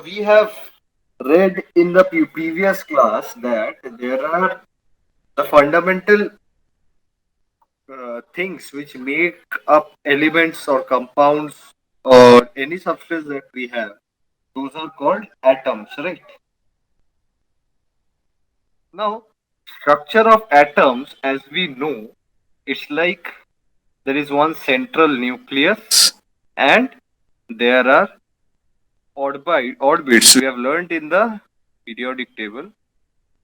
we have read in the previous class that there are the fundamental things which make up elements or compounds or any substance that we have. Those are called atoms, right? Now, structure of atoms, as we know, it's like there is one central nucleus and there are orbits. We have learned in the periodic table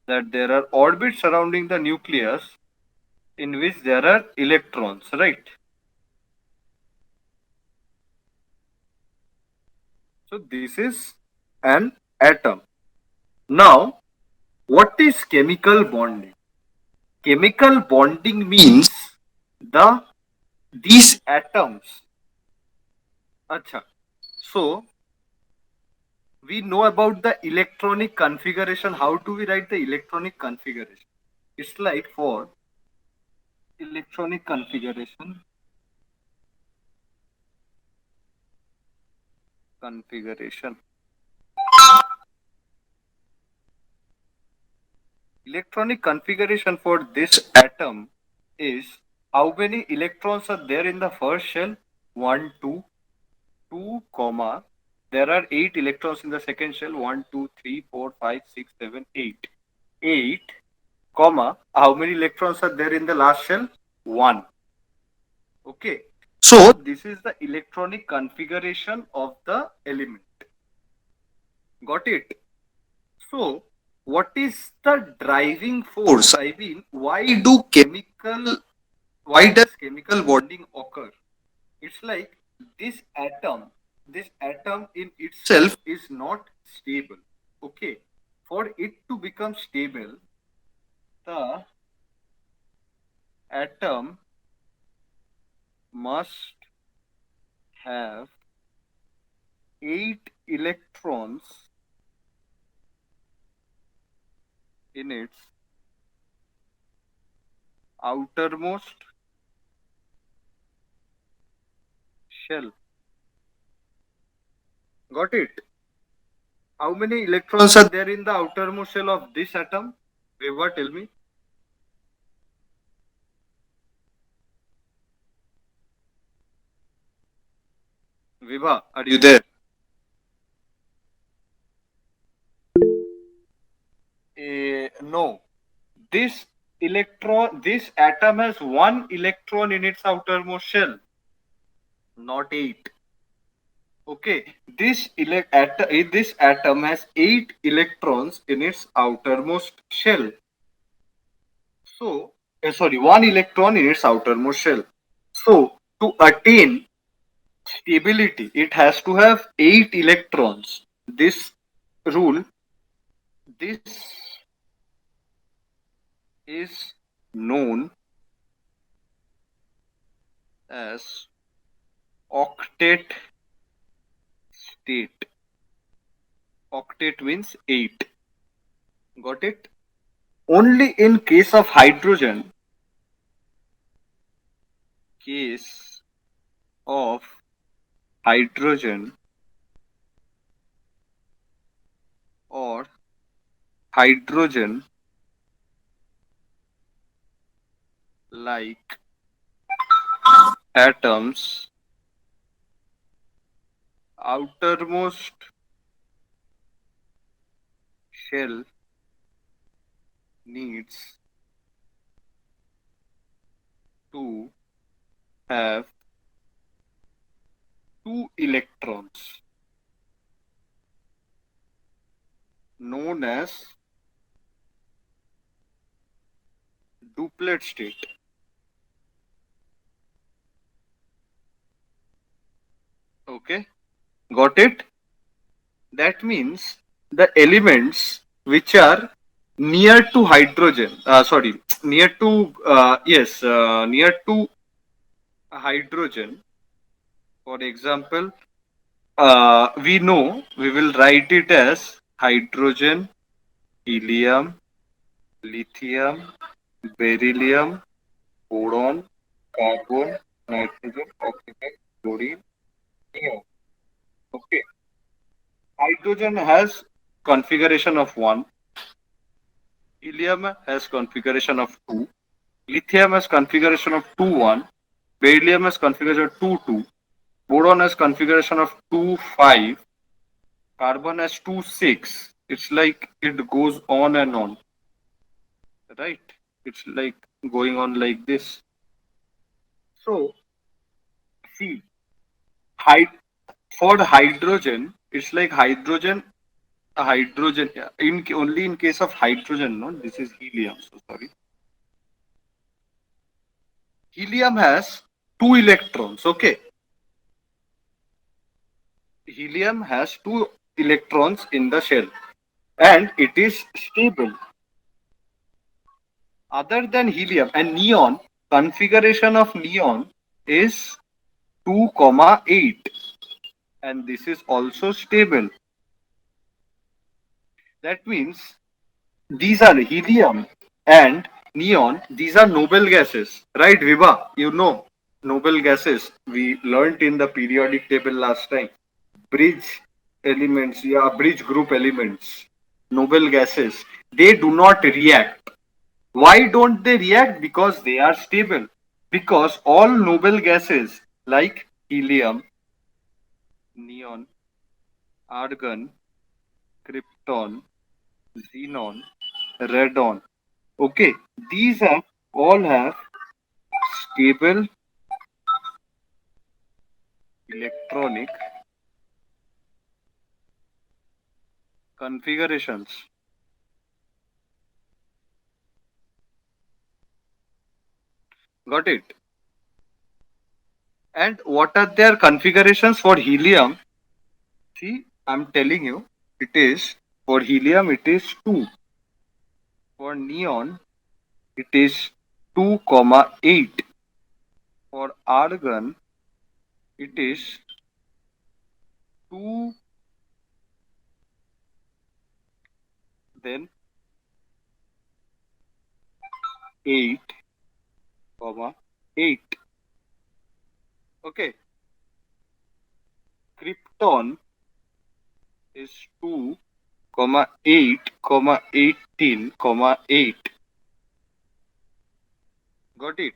that there are orbits surrounding the nucleus in which there are electrons, right? So this is an atom. Now, what is chemical bonding? Chemical bonding means the these atoms. Acha. So we know about the electronic configuration. How do we write the electronic configuration? It's like for electronic configuration. Electronic configuration for this atom is how many electrons are there in the first shell? 1, 2, 2, comma. There are 8 electrons in the second shell. 1, 2, 3, 4, 5, 6, 7, 8. 8, comma. How many electrons are there in the last shell? 1. Okay. So this is the electronic configuration of the element. Got it? So what is the driving force? I mean, why does chemical bonding occur? It's like this atom in itself is not stable. Okay. For it to become stable, the atom must have 8 electrons in its outermost shell. Got it? How many electrons are there in the outermost shell of this atom? Vibha, tell me. Vibha, are you there? No. This atom has one electron in its outermost shell, not 8. Okay, this atom has 8 electrons in its outermost shell. So, sorry, one electron in its outermost shell. So, to attain stability, it has to have 8 electrons. This rule, this is known as octet state. Octet means 8. Got it? Only in case of hydrogen or hydrogen like atoms, outermost shell needs to have 2 electrons known as duplet state. Okay, got it? That means the elements which are near to hydrogen, near to, near to hydrogen. For example, we know we will write it as hydrogen, helium, lithium, beryllium, boron, carbon, nitrogen, oxygen, chlorine, neon. Okay. Hydrogen has configuration of 1, helium has configuration of 2, lithium has configuration of 2 1, beryllium has configuration of 2 2, boron has configuration of 2 5, carbon has 2 6. It's like it goes on and on, right? It's like going on like this. So, see, hy- for hydrogen, it's like hydrogen, yeah, in only in case of hydrogen, no, this is helium. So sorry, helium has 2 electrons. Okay, helium has 2 electrons in the shell, and it is stable. Other than helium and neon, configuration of neon is 2,8, and this is also stable. That means these are helium and neon. These are noble gases, right, Viva? You know, noble gases. We learnt in the periodic table last time. Bridge elements, yeah, bridge group elements, noble gases. They do not react. Why don't they react? Because they are stable. Because all noble gases like helium, neon, argon, krypton, xenon, radon. Okay, these are all have stable electronic configurations. Got it? And what are their configurations for helium? See, I'm telling you, it is for helium it is 2. For neon it is 2,8. For argon it is 2, then 8, comma 8. Okay, krypton is 2, comma 8, comma 18, comma 8. Got it?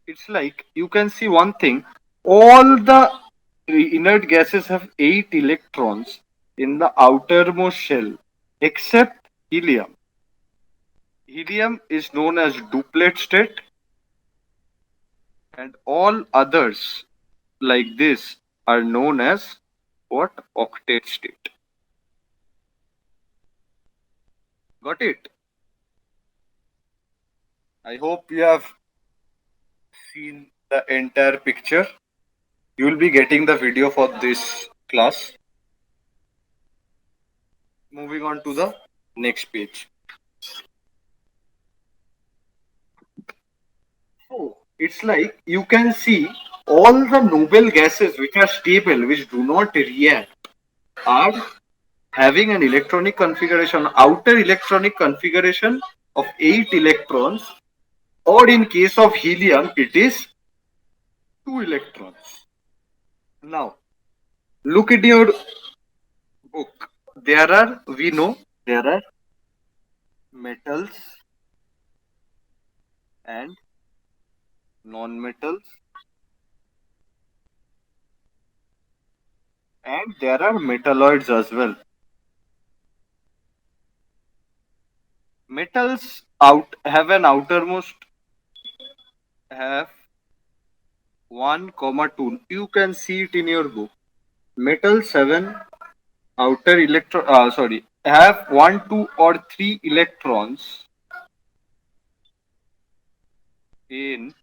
It's like you can see one thing, all the inert gases have 8 electrons in the outermost shell except helium. Helium is known as duplet state, and all others like this are known as what? Octet state. Got it? I hope you have seen the entire picture. You will be getting the video for this class. Moving on to the next page. So it's like you can see all the noble gases which are stable, which do not react, are having an electronic configuration, outer electronic configuration of 8 electrons, or in case of helium, it is 2 electrons. Now, look at your book. We know, there are metals and non-metals, and there are metalloids as well. Metals out have an outermost have 1 comma 2. You can see it in your book. Metals have an outer electron, sorry, have 1 2 or 3 electrons in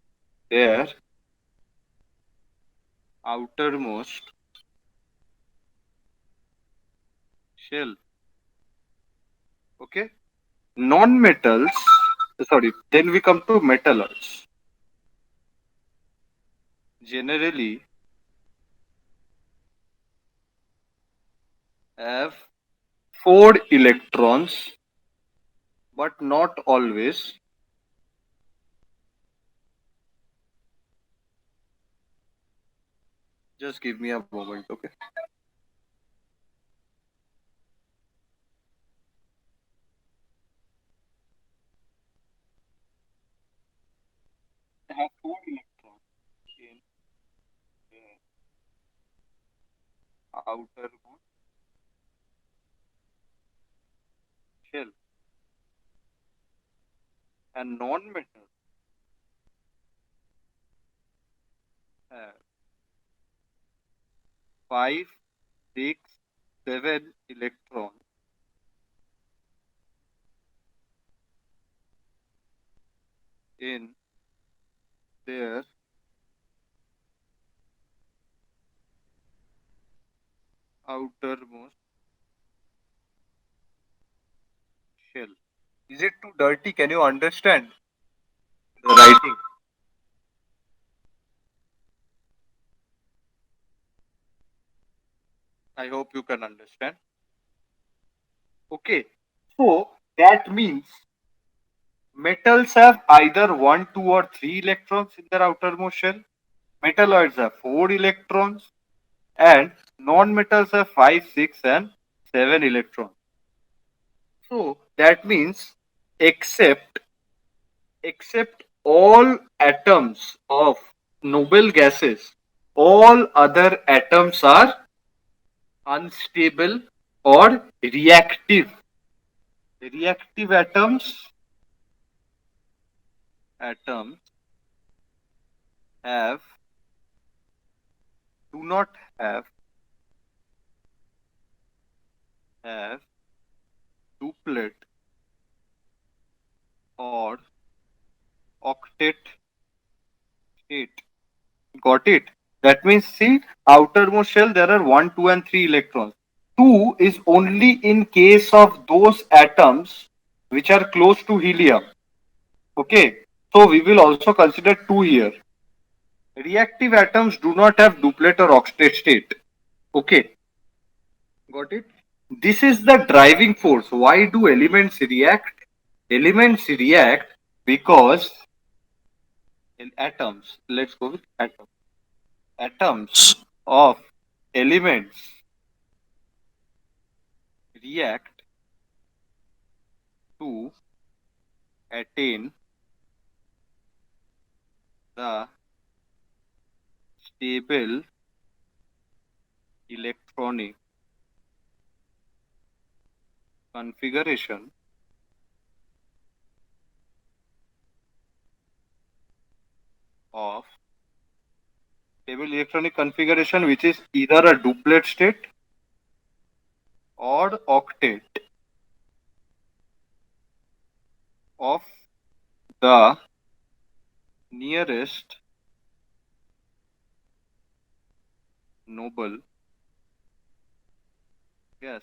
their outermost shell. Okay, non-metals, sorry, then we come to metalloids. Generally have 4 electrons, but not always. Just give me a moment, okay? They have four electrons in the outermost shell, and non-metals have five, six, seven electrons in their outermost shell. Is it too dirty? Can you understand the writing? I hope you can understand. Okay, so that means metals have either one, two, or three electrons in their outermost shell. Metalloids have four electrons, and non-metals have five, six, and seven electrons. So that means except all atoms of noble gases, all other atoms are unstable or reactive. Reactive atoms have do not have duplet or octet state. Got it? That means, see, outermost shell there are 1, 2, and 3 electrons. 2 is only in case of those atoms which are close to helium. Okay, so we will also consider 2 here. Reactive atoms do not have duplet or octet state. Okay, got it? This is the driving force. Why do elements react? Elements react because in atoms, let's go with atoms. Atoms of elements react to attain the stable electronic configuration of stable electronic configuration which is either a duplet state or octet of the nearest noble gas.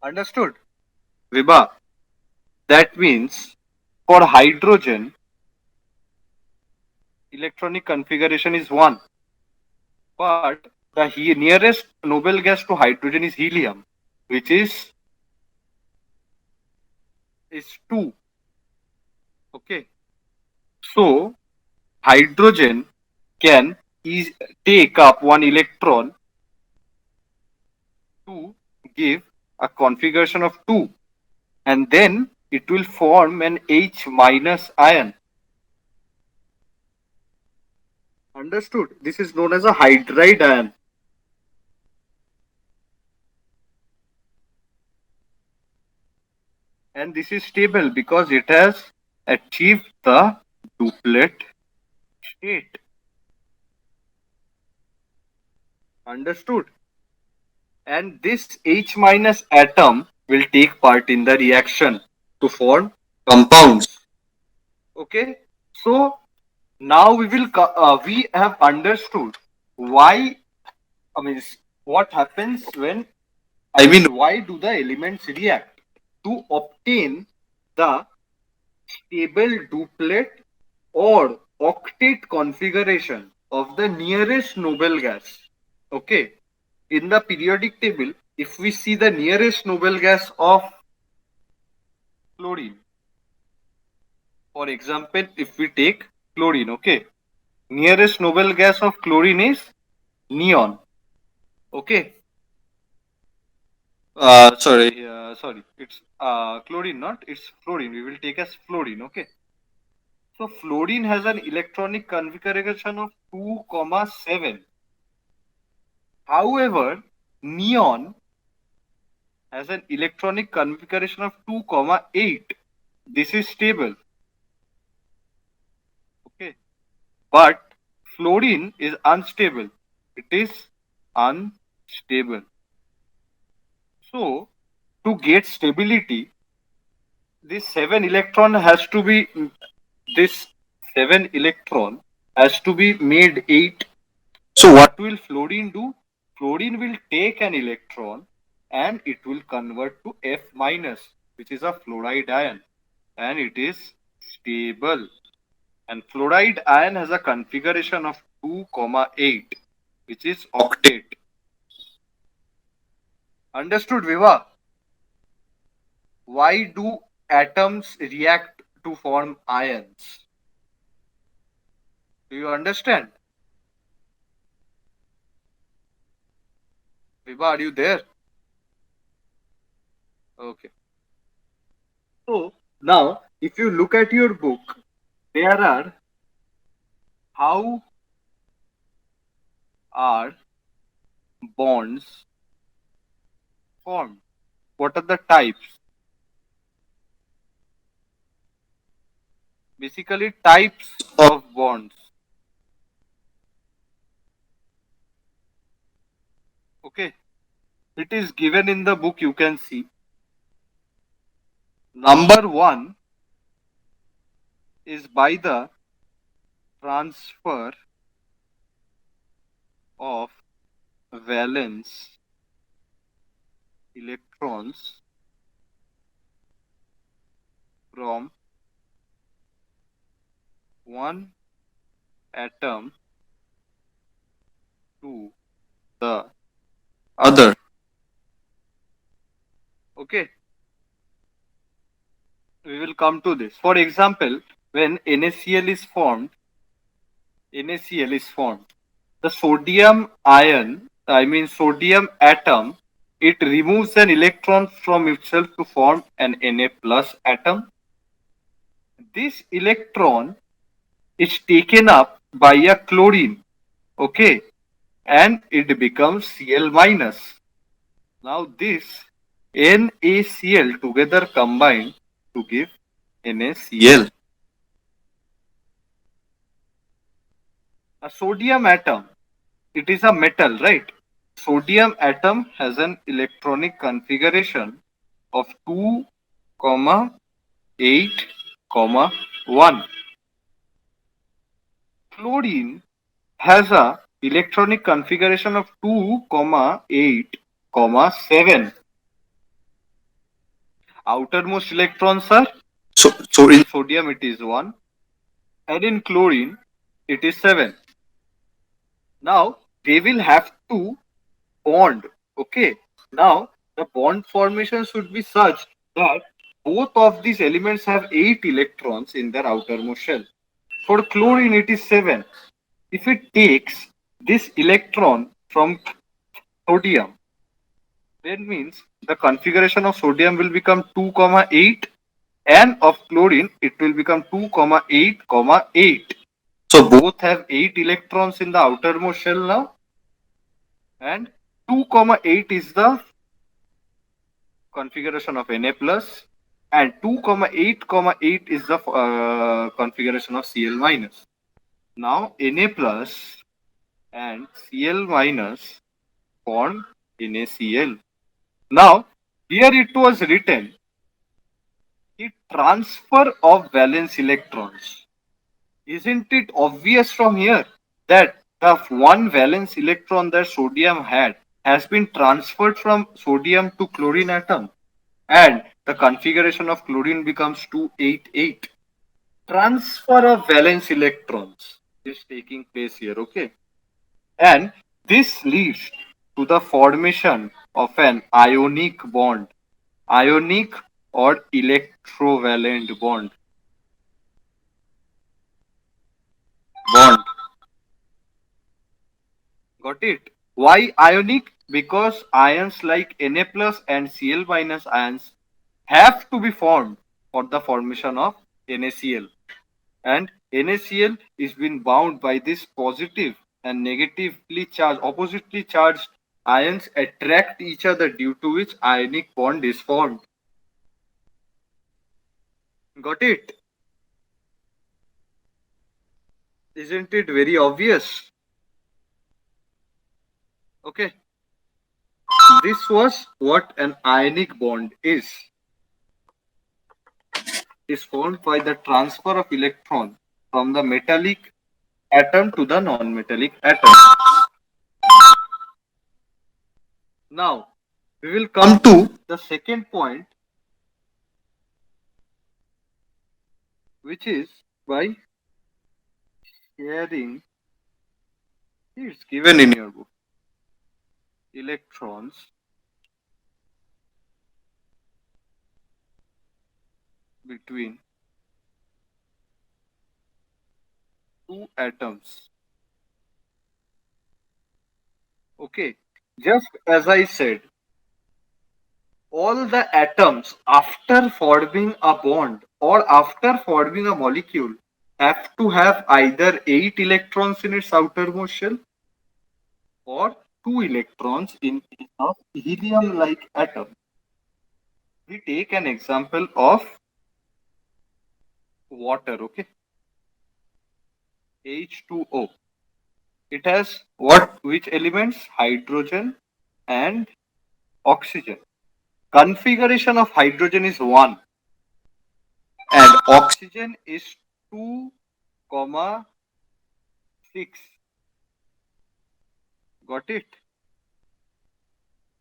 Understood? Vibha, that means for hydrogen, electronic configuration is 1. But the nearest noble gas to hydrogen is helium, which is 2. Okay. So hydrogen can take up one electron to give a configuration of 2, and then it will form an H minus ion. Understood? This is known as a hydride ion. And this is stable because it has achieved the duplet state. Understood? And this H minus atom will take part in the reaction to form compounds. Okay, so now we have understood why, I mean, what happens when, I mean, why do the elements react to obtain the stable duplet or octet configuration of the nearest noble gas. Okay, in the periodic table, if we see the nearest noble gas of chlorine, for example, if we take chlorine, okay, Nearest noble gas of chlorine is neon. Okay. Sorry. It's chlorine, not it's fluorine. We will take as fluorine. Okay. So fluorine has an electronic configuration of 2, 7. However, neon has an electronic configuration of 2, 8. This is stable. Okay. But fluorine is unstable. It is unstable. So to get stability, this 7 electron has to be this 7 electron has to be made 8. So what will fluorine do? Fluorine will take an electron and it will convert to F minus, which is a fluoride ion, and it is stable. And fluoride ion has a configuration of 2, 8, which is octet. Understood, Viva? Why do atoms react to form ions? Do you understand? Viva, are you there? Okay. So now, if you look at your book, there are how are bonds formed? What are the types? Basically, types of bonds. Okay. It is given in the book, you can see. Number one is by the transfer of valence electrons from one atom to the other. Okay, we will come to this. For example, when NaCl is formed, the sodium ion, I mean sodium atom, it removes an electron from itself to form an Na plus atom. This electron is taken up by a chlorine, okay, and it becomes Cl minus. Now this NaCl together combine to give NaCl. A sodium atom, it is a metal, right? Sodium atom has an electronic configuration of 2, 8, 1. Chlorine has a electronic configuration of 2, 8, 7. Outermost electrons are so in sodium it is 1 and in chlorine it is 7. Now they will have to bond. Okay. Now the bond formation should be such that both of these elements have 8 electrons in their outermost shell. For chlorine it is 7. If it takes this electron from sodium, then means the configuration of sodium will become 2, 8 and of chlorine it will become 2, 8, 8. So both have 8 electrons in the outermost shell now, and 2, 8 is the configuration of Na plus, and 2, 8, 8 is the configuration of Cl minus. Now Na plus and Cl minus form NaCl. Now here it was written the transfer of valence electrons. Isn't it obvious from here that the one valence electron that sodium had has been transferred from sodium to chlorine atom, and the configuration of chlorine becomes 288. Transfer of valence electrons is taking place here, okay? And this leads to the formation of an ionic bond, ionic or electrovalent bond. Got it? Why ionic? Because ions like Na plus and Cl minus ions have to be formed for the formation of NaCl. And NaCl is being bound by this positive and negatively charged, oppositely charged ions attract each other, due to which ionic bond is formed. Got it? Isn't it very obvious? Okay. This was what an ionic bond is. It is formed by the transfer of electron from the metallic atom to the non-metallic atom. Now, we will come to the second point, which is by sharing, it's given in your book, electrons between two atoms. Okay, just as I said, all the atoms after forming a bond or after forming a molecule have to have either 8 electrons in its outermost shell or 2 electrons in case of helium like atom. We take an example of water, okay? H2O. It has which elements? Hydrogen and oxygen. Configuration of hydrogen is 1 and oxygen is 2, 6. Got it?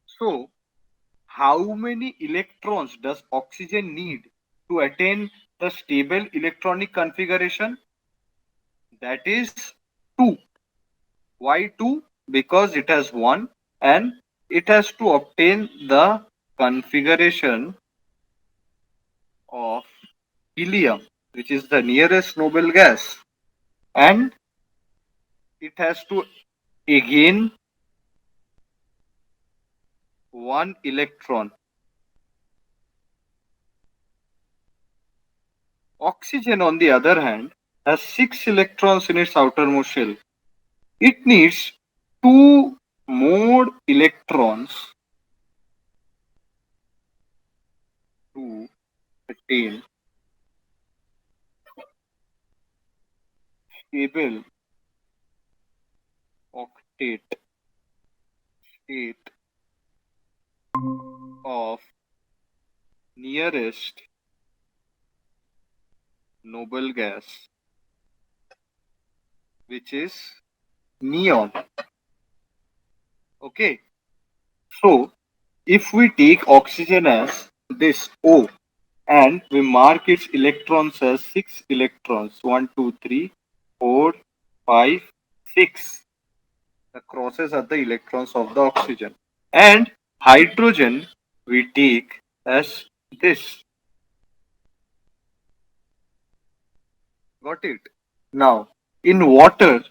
So, how many electrons does oxygen need to attain the stable electronic configuration? That is 2. Why 2? Because it has 1 and it has to obtain the configuration of helium, which is the nearest noble gas, and it has to again 1 electron. Oxygen, on the other hand, has 6 electrons in its outermost shell. It needs 2 more electrons to attain stable octet state of nearest noble gas, which is neon. Okay, so if we take oxygen as this O and we mark its electrons as 6 electrons, 1, 2, 3, 4, 5, 6. The crosses are the electrons of the oxygen. And hydrogen we take as this. Got it? Now, in water,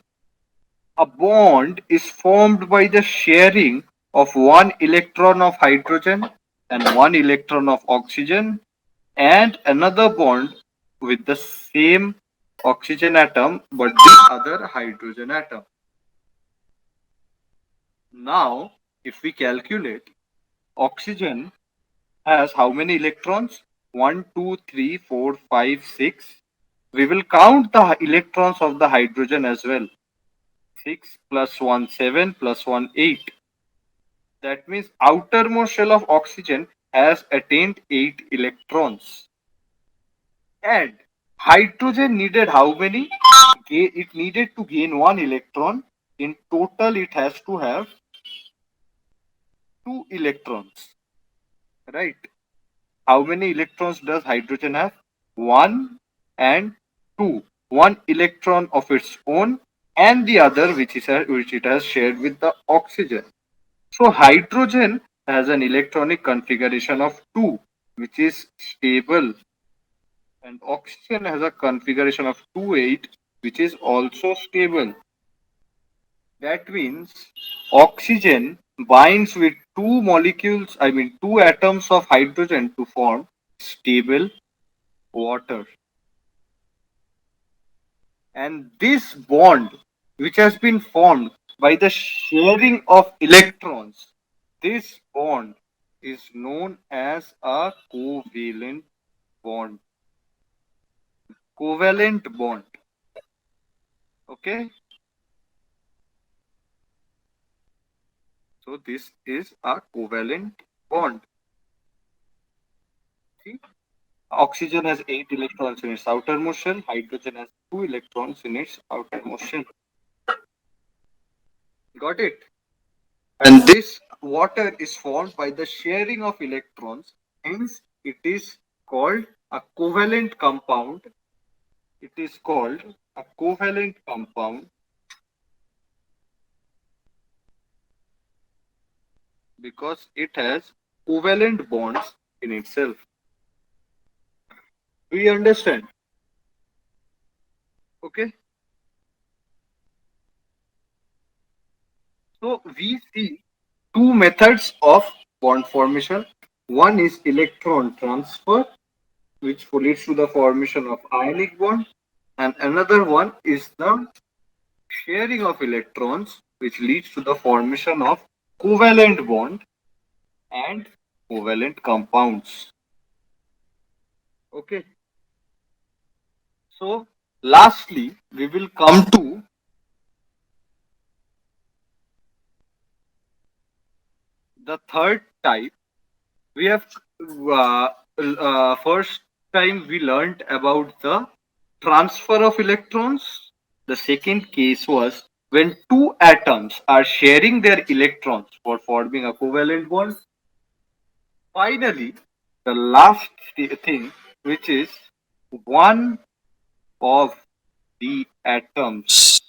a bond is formed by the sharing of 1 electron of hydrogen and 1 electron of oxygen and another bond with the same oxygen atom but the other hydrogen atom. Now, if we calculate, oxygen has how many electrons? 1, 2, 3, 4, 5, 6. We will count the electrons of the hydrogen as well. 6 plus 1, 7 plus 1, 8. That means outermost shell of oxygen has attained 8 electrons. And hydrogen needed how many? It needed to gain 1 electron. In total, it has to have 2 electrons. Right? How many electrons does hydrogen have? 1 and 2. 1 electron of its own and the other which it has shared with the oxygen. So hydrogen has an electronic configuration of 2, which is stable, and oxygen has a configuration of 2, 8, which is also stable. That means oxygen binds with two atoms of hydrogen to form stable water. And this bond, which has been formed by the sharing of electrons, this bond is known as a covalent bond. Covalent bond. Okay. So this is a covalent bond. See? Oxygen has 8 electrons in its outermost shell. Hydrogen has 2 electrons in its outermost shell. Got it? And this water is formed by the sharing of electrons. Hence, it is called a covalent compound. It is called a covalent compound because it has covalent bonds in itself. Do you understand? Okay. So we see two methods of bond formation. One is electron transfer, which leads to the formation of ionic bond, and another one is the sharing of electrons, which leads to the formation of covalent bond and covalent compounds. Okay. So, lastly, we will come to the third type. We have first time we learned about the transfer of electrons. The second case was when two atoms are sharing their electrons for forming a covalent bond. Finally, the last thing, which is one of the atoms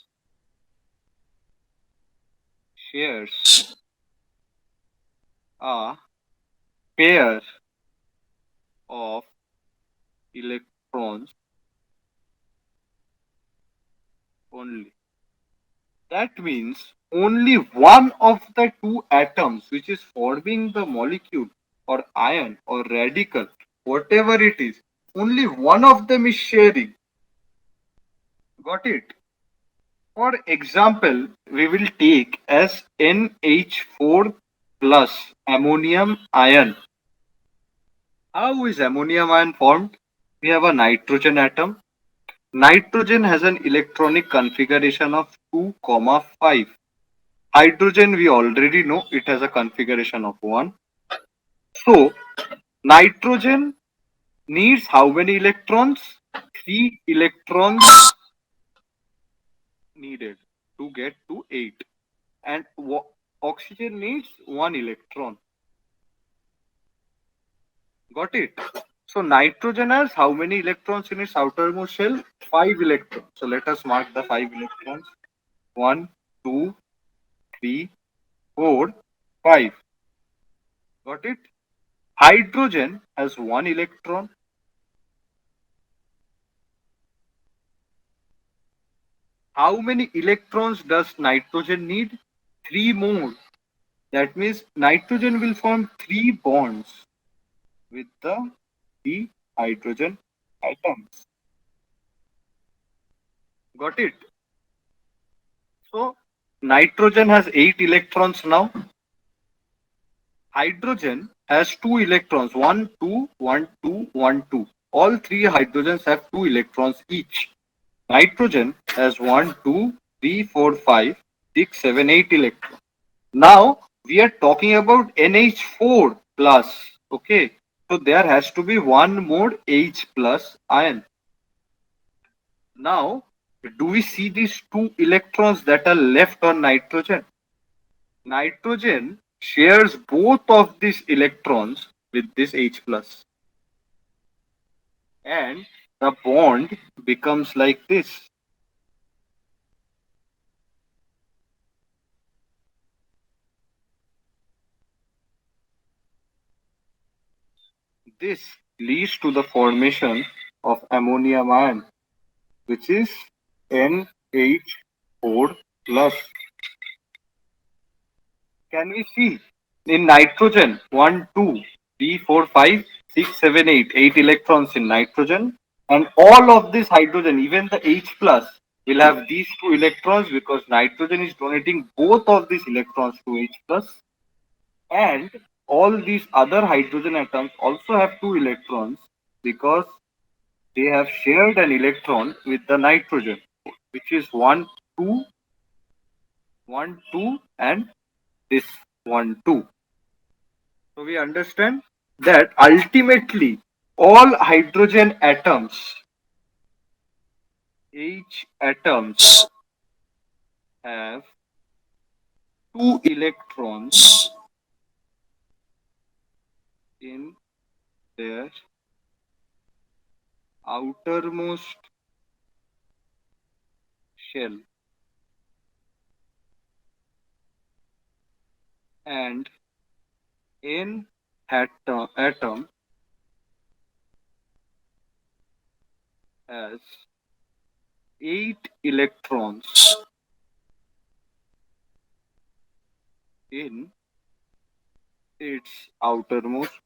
shares a pair of electrons only. That means only one of the two atoms which is forming the molecule or ion or radical, whatever it is, only one of them is sharing. Got it? For example, we will take as NH4 plus ammonium ion. How is ammonium ion formed? We have a nitrogen atom. Nitrogen has an electronic configuration of 2, 5. Hydrogen, we already know it has a configuration of 1. So, nitrogen needs how many electrons? 3 electrons needed to get to 8. And oxygen needs 1 electron. Got it? So, nitrogen has how many electrons in its outermost shell? 5 electrons. So, let us mark the 5 electrons. 1, 2, 3, 4, 5. Got it? Hydrogen has 1 electron. How many electrons does nitrogen need? 3 more. That means nitrogen will form 3 bonds with the 3 hydrogen atoms. Got it? So nitrogen has 8 electrons now. Hydrogen has 2 electrons, 1, 2, 1, 2, 1, 2. All 3 hydrogens have 2 electrons each. Nitrogen has 1, 2, 3, 4, 5, 6, 7, 8 electrons. Now we are talking about NH4 plus. Okay. So there has to be one more H plus ion. Now, do we see these 2 electrons that are left on nitrogen? Nitrogen shares both of these electrons with this H plus. And the bond becomes like this. This leads to the formation of ammonium ion, which is NH4 plus. Can we see in nitrogen 1, 2, 3, 4, 5, 6, 7, 8, 8 electrons in nitrogen, and all of this hydrogen, even the H plus, will have these two electrons because nitrogen is donating both of these electrons to H plus, and all these other hydrogen atoms also have two electrons because they have shared an electron with the nitrogen, which is 1, 2, 1, 2, and this 1, 2. So we understand that ultimately all hydrogen atoms, H atoms, have two electrons in their outermost shell, and N atom has 8 electrons in its outermost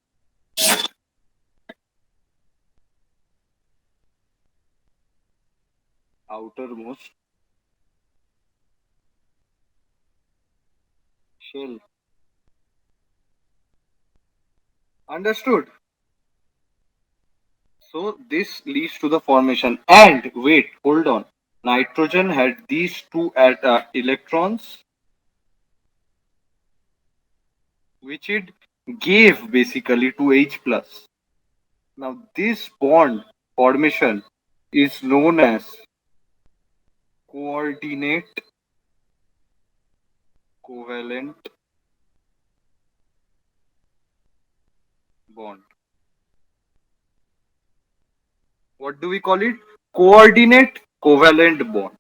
shell. Understood? So this leads to the formation. And wait, hold on. Nitrogen had these two electrons, which it gave basically to H plus. Now this bond formation is known as coordinate covalent bond. What do we call it? Coordinate covalent bond.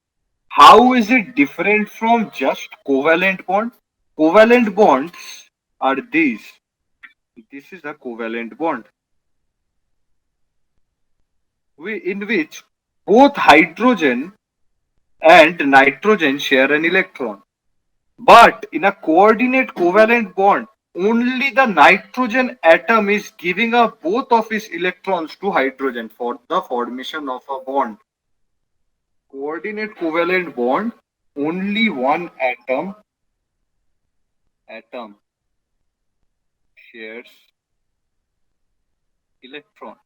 How is it different from just covalent bond? Covalent bonds are these. This is a covalent bond in which both hydrogen and nitrogen share an electron. But in a coordinate covalent bond, only the nitrogen atom is giving up both of its electrons to hydrogen for the formation of a bond. Coordinate covalent bond, only one atom shares electron.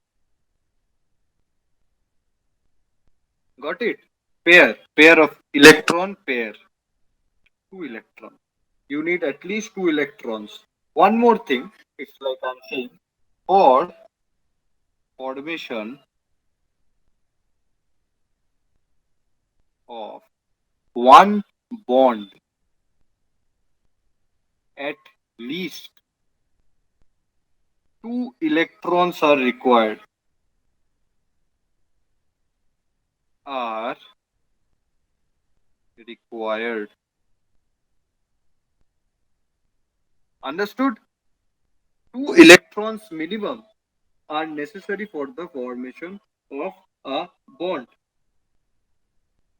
Got it? Pair of electron pair. Two electrons. You need at least two electrons. One more thing, it's like I'm saying, for formation of one bond, at least two electrons are are required. Understood? Two electrons minimum are necessary for the formation of a bond.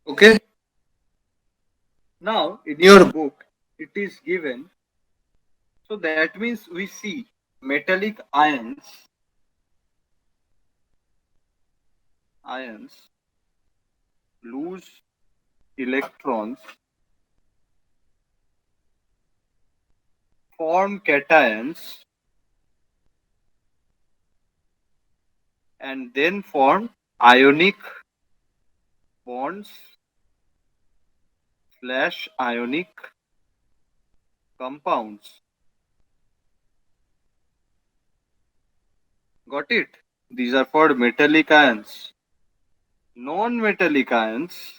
Okay? Now, in your book, it is given. So that means we see metallic ions lose electrons, form cations, and then form ionic bonds / ionic compounds. Got it? These are for metallic ions. Non-metallic ions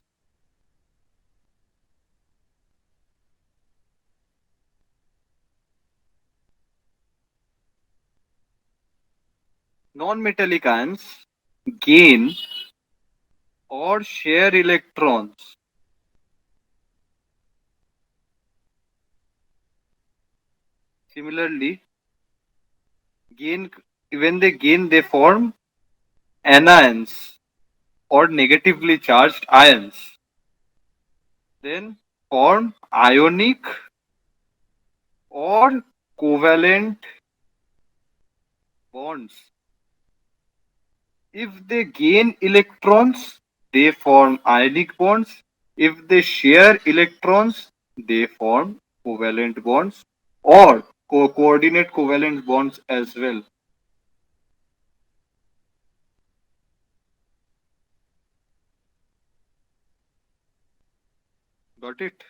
gain or share electrons. Similarly, when they gain, they form anions or negatively charged ions. Then form ionic or covalent bonds. If they gain electrons, they form ionic bonds. If they share electrons, they form covalent bonds or coordinate covalent bonds as well. Got it?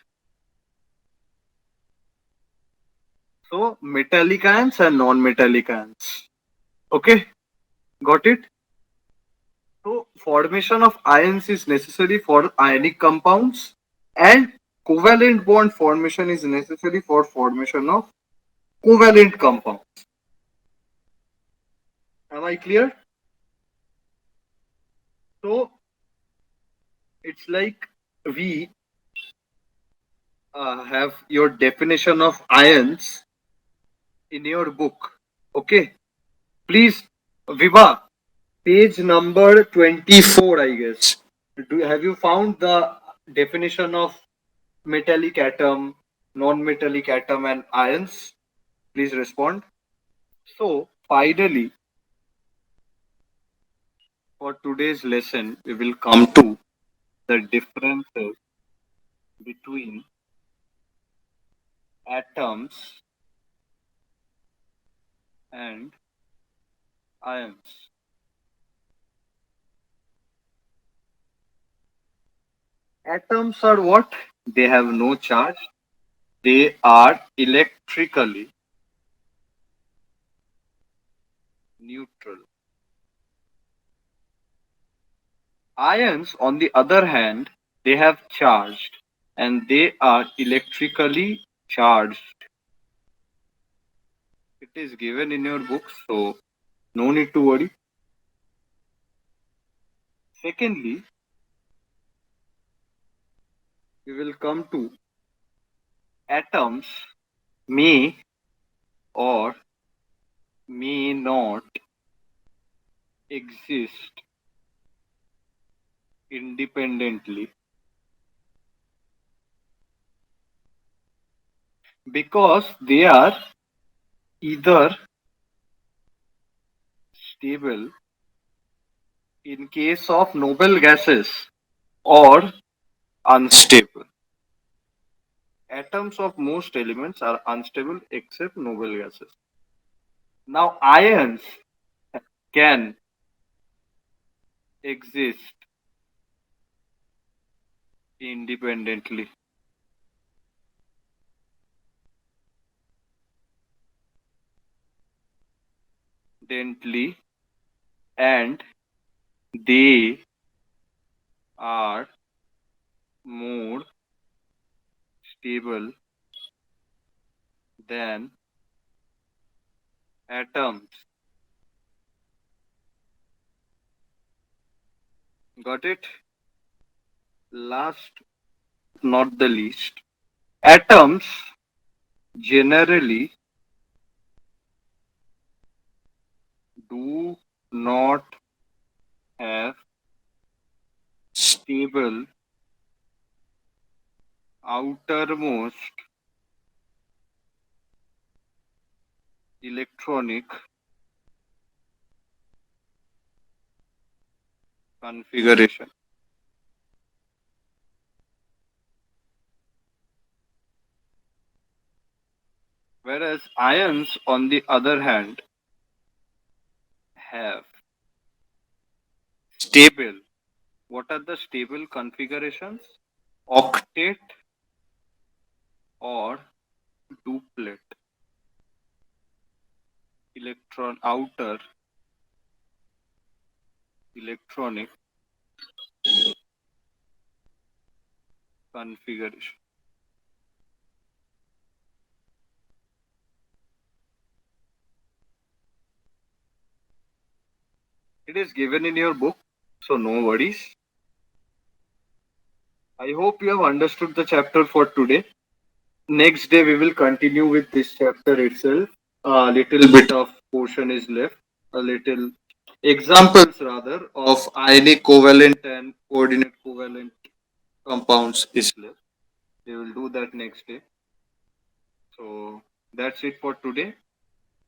So metallic ions and non-metallic ions. Okay, got it? So formation of ions is necessary for ionic compounds and covalent bond formation is necessary for formation of covalent compound. Am I clear? So it's like we have your definition of ions in your book. Okay, please, Viva, page number 24, I guess. Have you found the definition of metallic atom, non-metallic atom, and ions? Please respond. So, finally, for today's lesson, we will come to the differences between atoms and ions. Atoms are what? They have no charge. They are electrically neutral. Ions, on the other hand, they have charged and they are electrically charged. It is given in your book, so no need to worry. Secondly, we will come to atoms may or may not exist independently because they are either stable in case of noble gases or unstable. Atoms of most elements are unstable except noble gases. Now, ions can exist independently. Independently, and they are more stable than atoms. Got it? Last, not the least, atoms generally do not have stable outermost electronic configuration. Whereas ions, on the other hand, have stable. What are the stable configurations? Octet or duplet electron outer electronic configuration. It is given in your book, so no worries. I hope you have understood the chapter for today. Next day we will continue with this chapter itself. A little bit of portion is left. A little examples rather of ionic covalent and coordinate covalent compounds is left. We will do that next day. So That's it for today.